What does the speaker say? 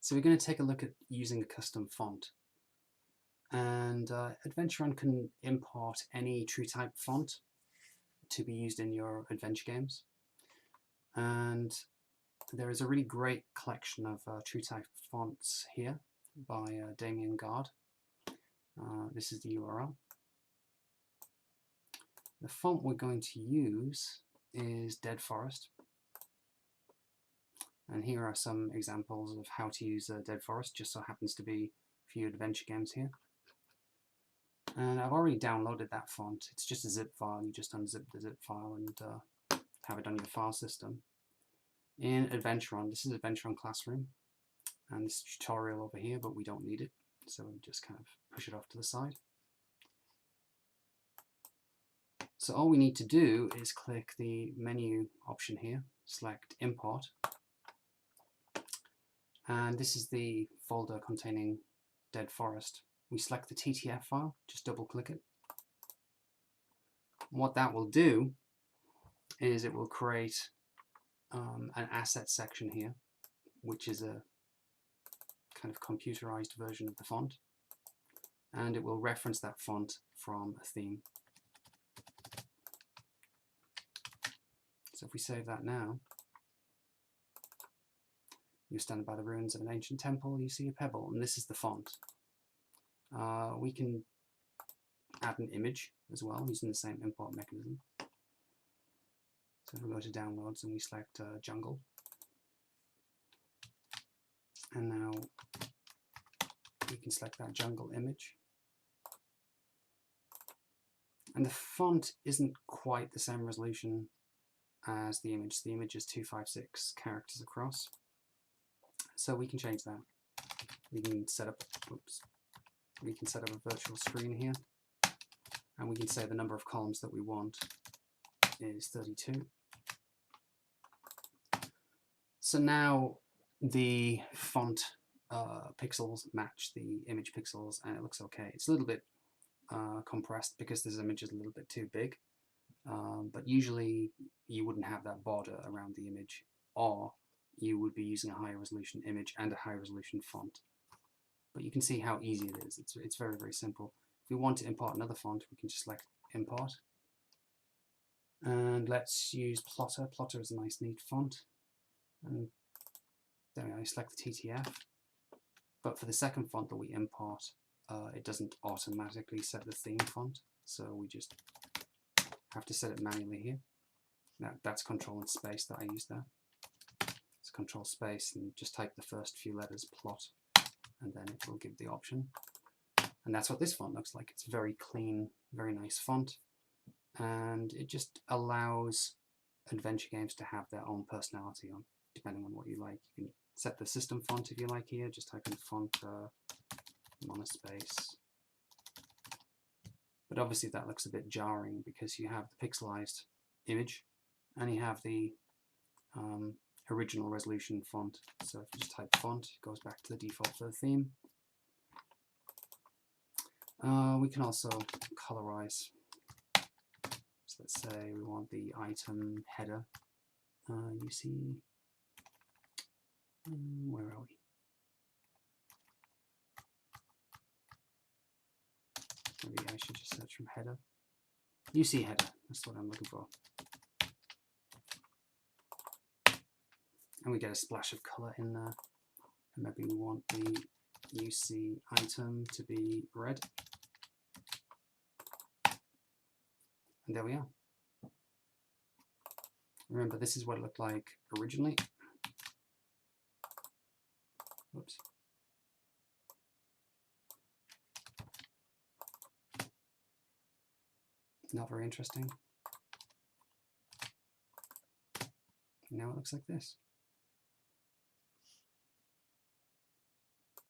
So we're going to take a look at using a custom font. And Adventuron can import any TrueType font to be used in your adventure games. And there is a really great collection of TrueType fonts here by Damien Gard. This is the URL. The font we're going to use is Dead Forest. And here are some examples of how to use Dead Forest, just so happens to be a few adventure games here. And I've already downloaded that font. It's just a zip file. You just unzip the zip file and have it on your file system. In Adventuron, this is Adventuron Classroom, and this tutorial over here, but we don't need it, so we just kind of push it off to the side. So all we need to do is click the menu option here, select Import, and this is the folder containing Dead Forest. We select the TTF file, just double click it. What that will do is it will create an asset section here, which is a kind of computerized version of the font, and it will reference that font from a theme. So if we save that now, you're standing by the ruins of an ancient temple, you see a pebble, and this is the font. We can add an image as well using the same import mechanism. So if we go to downloads and we select jungle, and now we can select that jungle image. And the font isn't quite the same resolution as the image. The image is 256 characters across. So we can change that. We can set up, we can set up a virtual screen here, and we can say the number of columns that we want is 32. So now the font pixels match the image pixels, and it looks okay. It's a little bit compressed because this image is a little bit too big, but usually you wouldn't have that border around the image, or you would be using a higher resolution image and a higher resolution font. But you can see how easy it is. It's very, very simple. If we want to import another font, we can just select Import. And let's use Plotter. Plotter is a nice, neat font. And there we go, select the TTF. But for the second font that we import, it doesn't automatically set the theme font. So we just have to set it manually here. Now, that's Control and Space that I used there. It's Control Space and just type the first few letters, plot, and then it will give the option. And that's what this font looks like. It's very clean, very nice font, and it just allows adventure games to have their own personality on, depending on what you like. You can set the system font if you like here, just type in font monospace. But obviously that looks a bit jarring because you have the pixelized image and you have the original resolution font. So if you just type font, it goes back to the default for the theme. We can also colorize. So let's say we want the item header. You see, where are we? Maybe I should just search from header. You see header, that's what I'm looking for. And we get a splash of colour in there. And maybe we want the UC item to be red. And there we are. Remember, this is what it looked like originally. Whoops. Not very interesting. Now it looks like this.